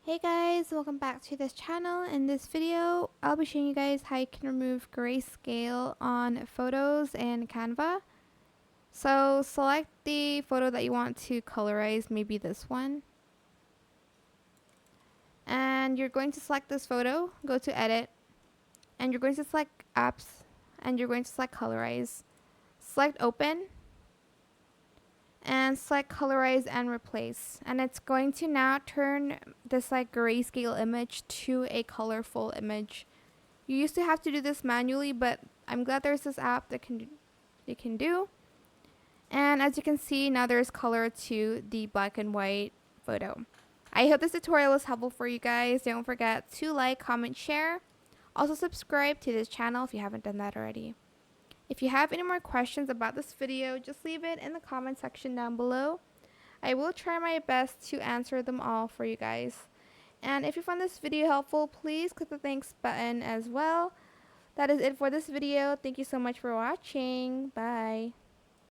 Hey guys, welcome back to this channel. In this video, I'll be showing you guys how you can remove grayscale on photos in Canva. So select the photo that you want to colorize, maybe this one. And you're going to select this photo, go to edit, and you're going to select apps, and you're going to select colorize. Select open, and select colorize and replace, and it's going to now turn this grayscale image to a colorful image. You used to have to do this manually, but I'm glad there's this app that you can do. And as you can see, now there's color to the black and white photo. I hope this tutorial was helpful for you guys. Don't forget to like, comment, share. Also subscribe to this channel if you haven't done that already. If you have any more questions about this video, just leave it in the comment section down below. I will try my best to answer them all for you guys. And if you found this video helpful, please click the thanks button as well. That is it for this video. Thank you so much for watching. Bye.